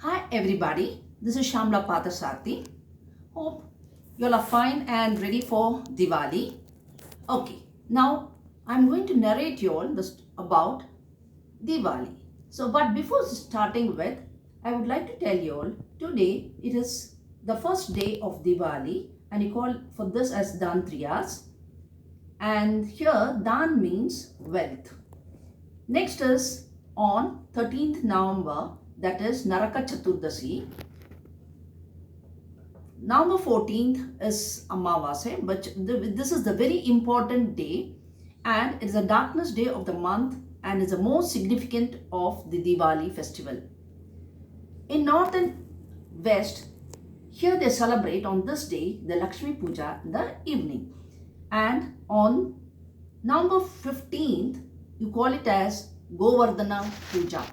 Hi everybody, this is Shamla Pathasarthi. Hope you all are fine and ready for Diwali. Okay, now I'm going to narrate you all this about Diwali. But before starting with, I would like to tell you all today it is the first day of Diwali and you call for this as Dantriyas. And here Dan means wealth. Next is on 13th November, that is Naraka Chaturdasi. November 14th is Amavasya, but this is the very important day and it is the darkness day of the month and is the most significant of the Diwali festival. In north and west, here they celebrate on this day the Lakshmi Puja in the evening. And on November 15th, you call it as Govardhana Puja.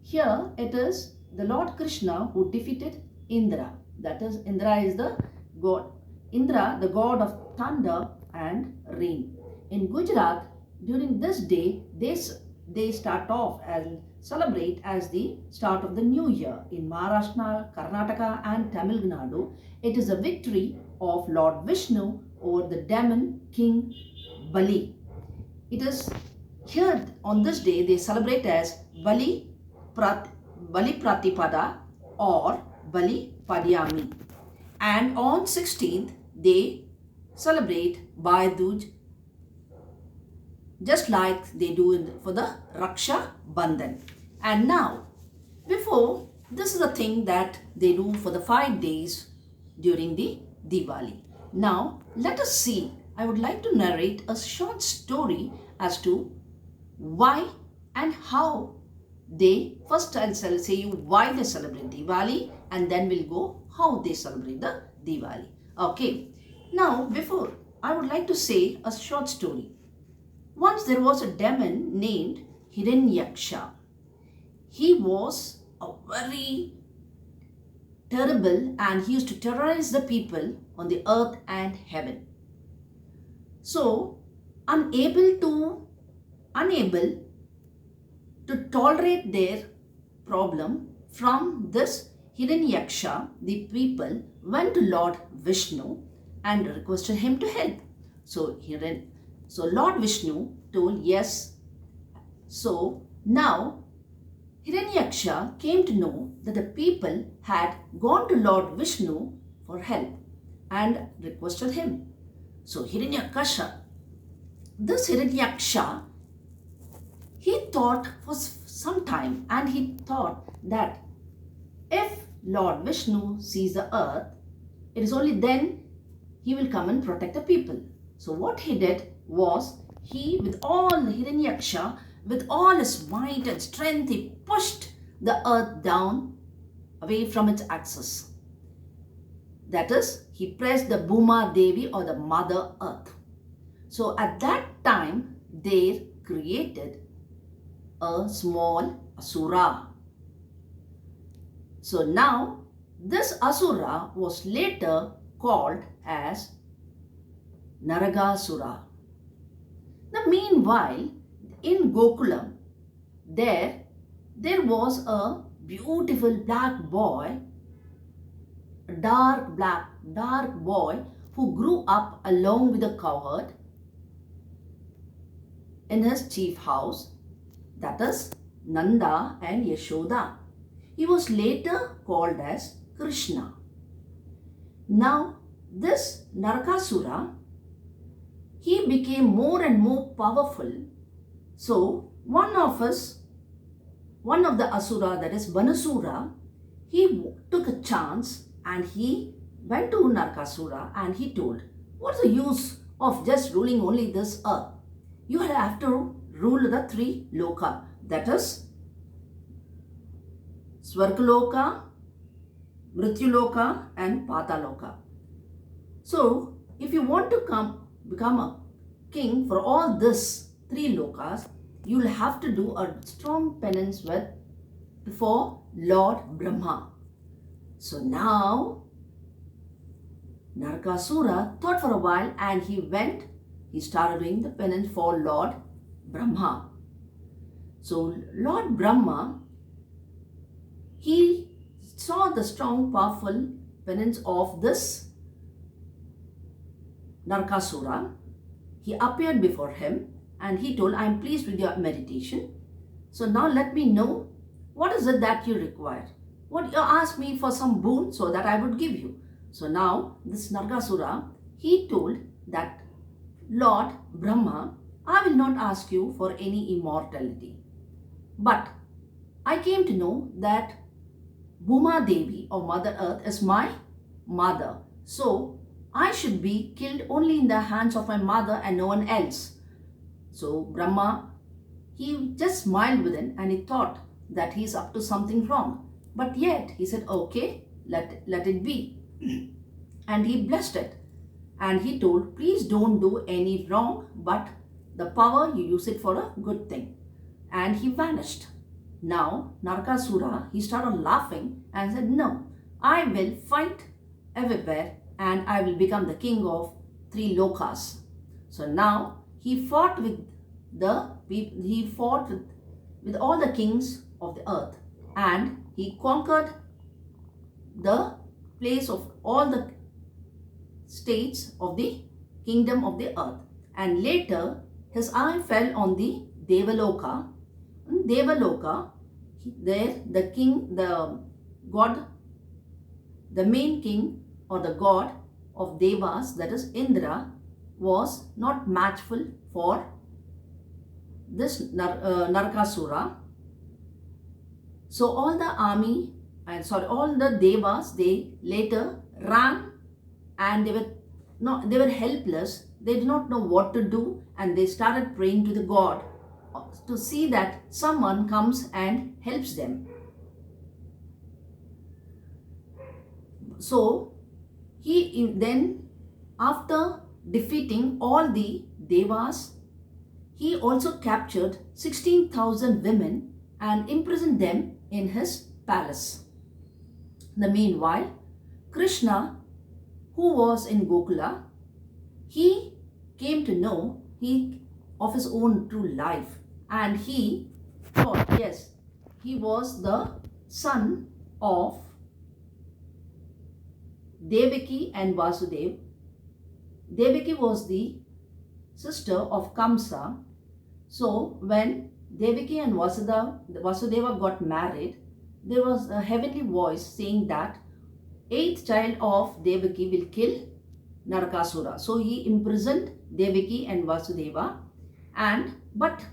Here it is the Lord Krishna who defeated Indra. That is, Indra is the god. Indra, the god of thunder and rain. In Gujarat, during this day, they start off and celebrate as the start of the new year. In Maharashtra, Karnataka and Tamil Nadu, it is a victory of Lord Vishnu over the demon king Bali. It is here on this day they celebrate as Bali Pratipada or Bali Padyami. And on 16th they celebrate Bhai Dooj just like they do for the Raksha Bandhan. And now, before, this is the thing that they do for the 5 days during the Diwali. Now, let us see. I would like to narrate a short story as to why and how they, first I'll say you why they celebrate Diwali and then we'll go how they celebrate the Diwali. Okay. Now, before, I would like to say a short story. Once there was a demon named Hiranyaksha. He was a very terrible and he used to terrorize the people on the earth and heaven. So, unable to tolerate their problem from this Hiranyaksha, the people went to Lord Vishnu and requested him to help. So Lord Vishnu told yes. So now Hiranyaksha came to know that the people had gone to Lord Vishnu for help and requested him. So Hiranyaksha, he thought for some time and he thought that if Lord Vishnu sees the earth, it is only then he will come and protect the people. So what he did was, with all his might and strength, he pushed the earth down away from its axis. That is, he pressed the Bhuma Devi or the Mother Earth. So at that time, they created a small Asura. So now, this Asura was later called as Naragasura. Now, meanwhile, in Gokulam, there was a beautiful black boy, a dark boy who grew up along with a cowherd in his chief house, that is Nanda and Yashoda. He was later called as Krishna. Now, this Narakasura, he became more and more powerful. So, one of the Asura, that is Banasura, he took a chance and he went to Narakasura and he told, what's the use of just ruling only this earth? You have to rule the 3 loka, that is Swargaloka, Mrityuloka and Pataloka. So, if you want to become a king for all these 3 lokas, you will have to do a strong penance for Lord Brahma. So now, Narakasura thought for a while and he started doing the penance for Lord Brahma. So Lord Brahma, he saw the strong, powerful penance of this Narkasura, he appeared before him and he told, I am pleased with your meditation. So now let me know what is it that you require. What you asked me for some boon so that I would give you. So now this Narkasura, he told that, Lord Brahma, I will not ask you for any immortality. But I came to know that Bhuma Devi or Mother Earth is my mother. So I should be killed only in the hands of my mother and no one else. So Brahma, he just smiled within and he thought that he's up to something wrong. But yet he said, okay, let it be. And he blessed it. And he told, please don't do any wrong, but the power you use it for a good thing. And he vanished. Now Narkasura, he started laughing and said, no, I will fight everywhere and I will become the king of 3 lokas. So now he fought with all the kings of the earth, and he conquered the place of all the states of the kingdom of the earth. And later his eye fell on the Devaloka. In Devaloka, there the king, the god, the main king or the god of Devas, that is Indra, was not matchful for this Narkasura. So all the army, all the Devas, they later ran and they were helpless. They did not know what to do, and they started praying to the god to see that someone comes and helps them. So he then, after defeating all the Devas, he also captured 16,000 women and imprisoned them in his palace. In the meanwhile, Krishna, who was in Gokula, he came to know of his own true life, and he thought, yes, he was the son of Devaki and Vasudev. Devaki was the sister of Kamsa. So when Devaki and Vasudeva got married, there was a heavenly voice saying that 8th child of Devaki will kill Narakasura. So he imprisoned Devaki and Vasudeva, but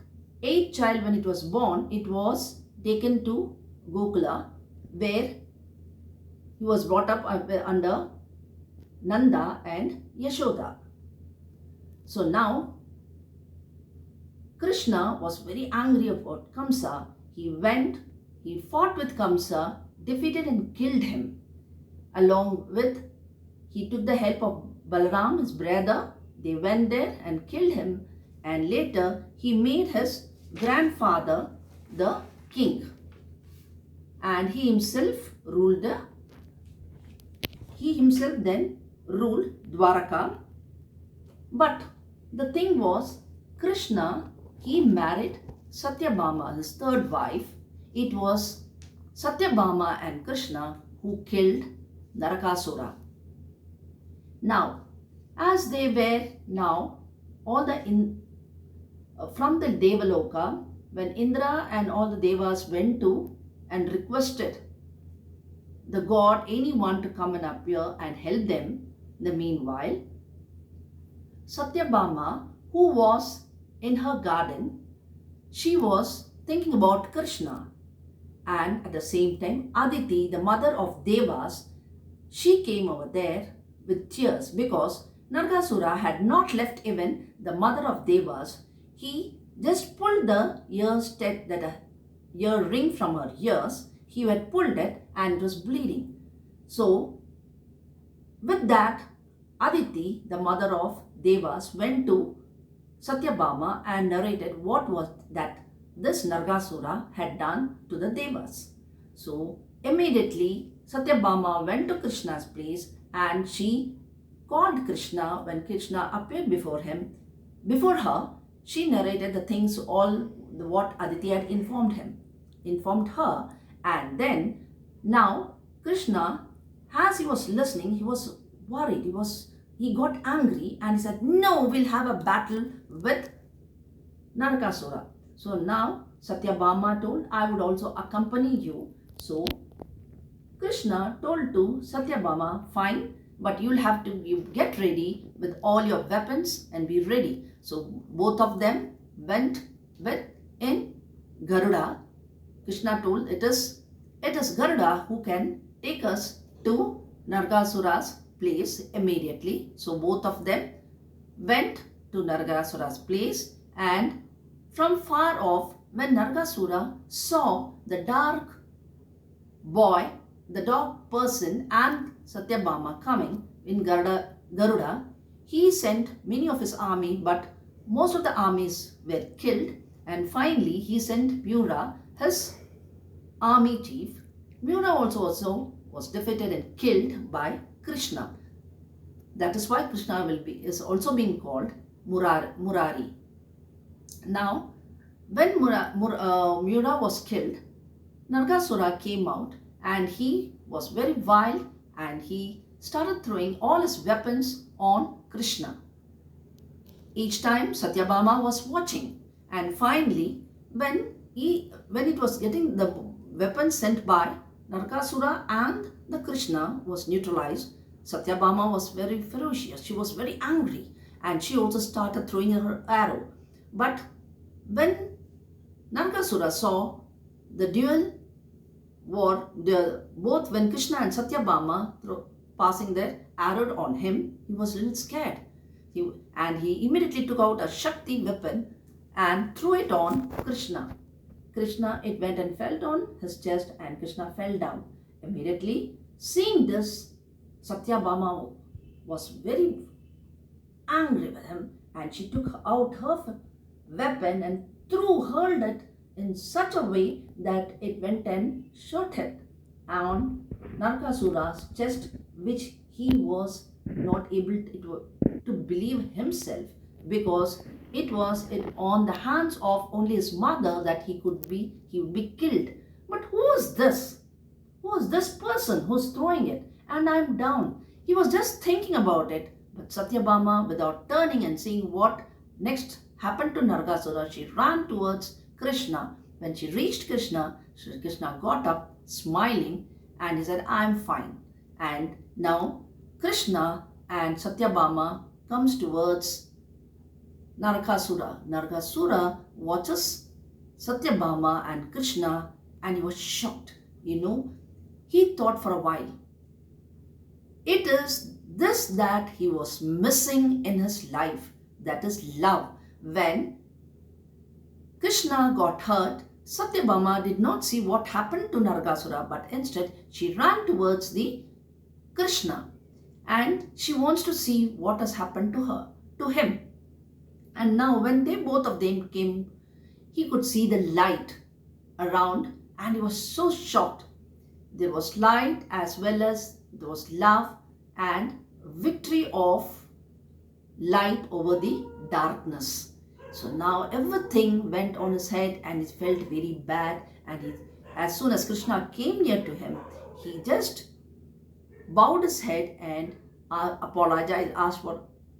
8th child, when it was born, it was taken to Gokula, where he was brought up under Nanda and Yashoda. So now Krishna was very angry about Kamsa. He fought with Kamsa, defeated and killed him. He took the help of Balaram, his brother. They went there and killed him, and later he made his grandfather the king, and he himself then ruled Dwaraka. But the thing was, Krishna, he married Satyabhama, his 3rd wife. It was Satyabhama and Krishna who killed Narakasura. Now, as they were now from the Devaloka, when Indra and all the Devas went to and requested the god, anyone to come and appear and help them, in the meanwhile, Satyabhama, who was in her garden, she was thinking about Krishna. And at the same time, Aditi, the mother of Devas, she came over there with tears because Narkasura had not left even the mother of Devas. He just pulled the ear ring from her ears. He had pulled it and it was bleeding. So with that, Aditi, the mother of Devas, went to Satyabhama and narrated what was that this Narkasura had done to the Devas. So immediately Satyabhama went to Krishna's place and she called Krishna. When Krishna appeared before her, she narrated the things, what Aditi had informed her. And then now Krishna, as he was listening, he was worried. He got angry and he said, "No, we'll have a battle with Narakasura." So now Satyabhama told, "I would also accompany you." So Krishna told to Satyabhama, "Fine, but you'll have to you get ready with all your weapons and be ready." So both of them went with in Garuda. Krishna told, it is Garuda who can take us to Nargasura's place immediately. So both of them went to Nargasura's place, and from far off, when Nargasura saw the dark boy, the dog person, and Satyabhama coming in Garuda, he sent many of his army, but most of the armies were killed. And finally, he sent Mura, his army chief. Mura also was defeated and killed by Krishna. That is why Krishna is also being called Murari. Now, when Mura was killed, Nargasura came out and he was very wild and he started throwing all his weapons on Krishna. Each time Satyabhama was watching, and finally when it was getting the weapon sent by Nargasura and the Krishna was neutralized, Satyabhama was very ferocious. She was very angry and she also started throwing her arrow. But when Nargasura saw the dual war, both when Krishna and Satyabhama passing their arrow on him, he was a little scared. He immediately took out a Shakti weapon and threw it on Krishna. Krishna, it went and fell on his chest and Krishna fell down. Immediately, seeing this, Satyabhama was very angry with him and she took out her weapon and hurled it in such a way that it went and shot it on Narkasura's chest, which he was not able to believe himself, because it was on the hands of only his mother that he would be killed. But who is this? Who is this person who's throwing it? And I'm down. He was just thinking about it. But Satyabhama, without turning and seeing what next happened to Nargasura, she ran towards Krishna. When she reached Krishna, Krishna got up smiling and he said, "I'm fine." And now Krishna and Satyabhama comes towards Narakasura. Narakasura watches Satyabhama and Krishna and he was shocked. He thought for a while. It is this that he was missing in his life, that is love. When Krishna got hurt, Satyabhama did not see what happened to Narakasura, but instead she ran towards the Krishna and she wants to see what has happened to him. And now when both of them came, he could see the light around and he was so shocked. There was light as well as there was love and victory of light over the darkness. So now everything went on his head and he felt very bad, and as soon as Krishna came near to him, he just bowed his head and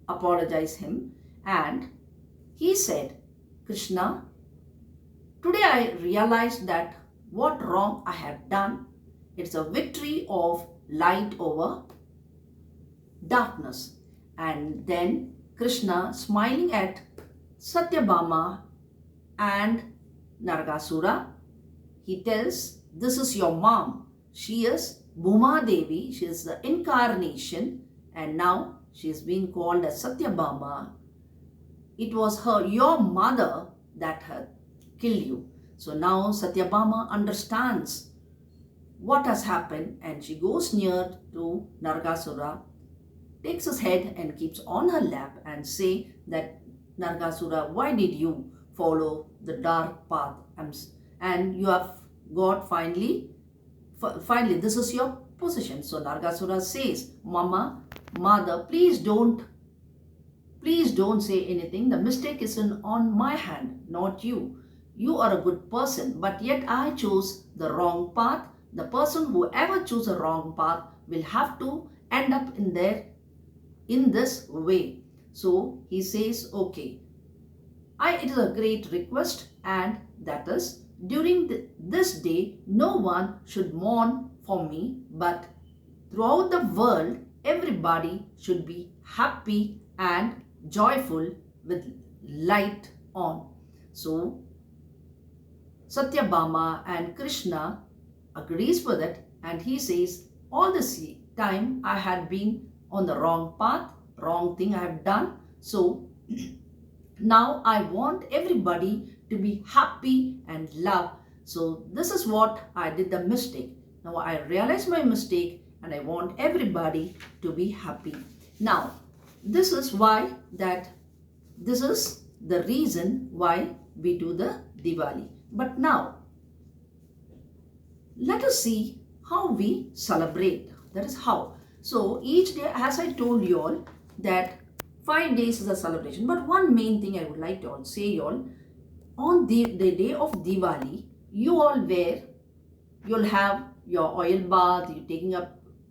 apologized him, and he said, "Krishna, today I realized that what wrong I have done. It's a victory of light over darkness." And then Krishna, smiling at Satyabhama and Nargasura, he tells, "This is your mom. She is Bhuma Devi. She is the incarnation, and now she is being called as Satyabhama. It was your mother that had killed you." So now Satyabhama understands what has happened, and she goes near to Nargasura, takes his head and keeps on her lap and say that, "Nargasura, why did you follow the dark path? And you have got finally, this is your position." So Nargasura says, Mother, please don't say anything. The mistake is on my hand, not you. You are a good person, but yet I chose the wrong path. the person who ever choose a wrong path will have to end up in this way. So he says, okay, it is a great request, and that is during this day no one should mourn for me, but throughout the world everybody should be happy and joyful with light on. So Satyabhama and Krishna agrees with it, and he says, all this time I had been on the wrong path, wrong thing I have done. So now I want everybody to be happy and love. So this is what I did the mistake. Now I realize my mistake and I want everybody to be happy. Now this is this is the reason why we do the Diwali. But now let us see how we celebrate. That is how. So each day, as I told you all, that 5 days is a celebration. But one main thing I would like to say you all, on the day of Diwali, you'll have your oil bath,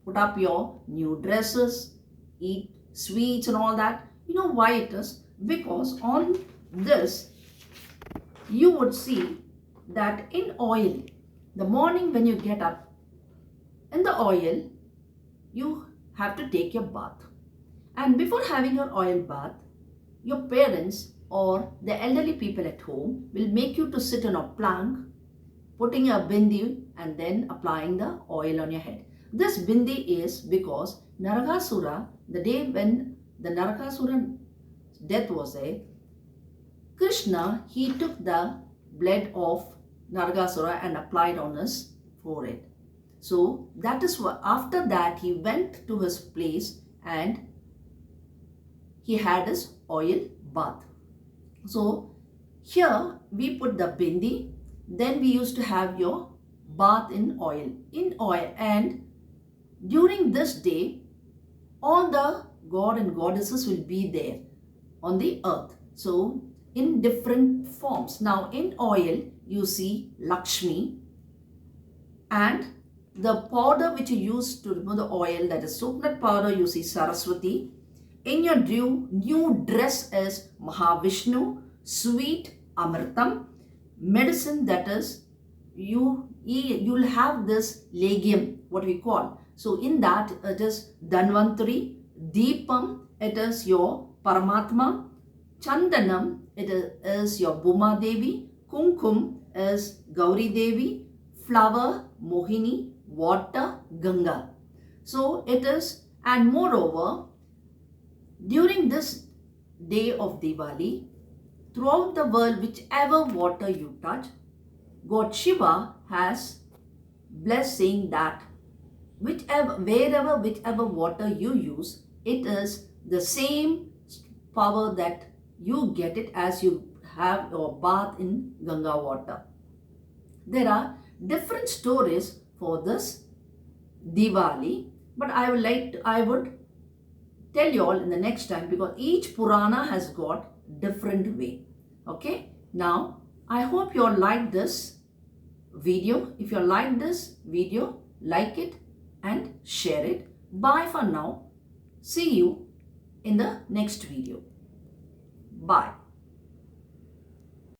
put up your new dresses, eat sweets and all that. You know why it is? Because on this, you would see that in oil, the morning when you get up, in the oil, you have to take your bath. And before having your oil bath, your parents or the elderly people at home will make you to sit on a plank, putting a bindi and then applying the oil on your head. This bindi is because Narakasura, the day when the Narakasura death was there, Krishna, he took the blood of Narakasura and applied on his forehead. So that is why after that he went to his place and he had his oil bath. So here we put the bindi, then we used to have your bath in oil. And during this day, all the god and goddesses will be there on the earth. So in different forms. Now in oil, you see Lakshmi, and the powder which you use to remove the oil, that is coconut powder, you see Saraswati. In your new dress is Mahavishnu, sweet Amritam, medicine, that is you'll have this legium, what we call. So in that it is Dhanvantari, Deepam, it is your Paramatma, Chandanam, it is your Bhuma Devi, Kumkum is Gauri Devi, flower Mohini, water Ganga. So it is, and moreover, during this day of Diwali, throughout the world, whichever water you touch, God Shiva has blessed, saying that whichever water you use, it is the same power that you get it as you have your bath in Ganga water. There are different stories for this Diwali, but I would tell you all in the next time, because each Purana has got different way. Okay, now I hope you all like this video. If you like this video, like it and share it. Bye for now. See you in the next video. Bye.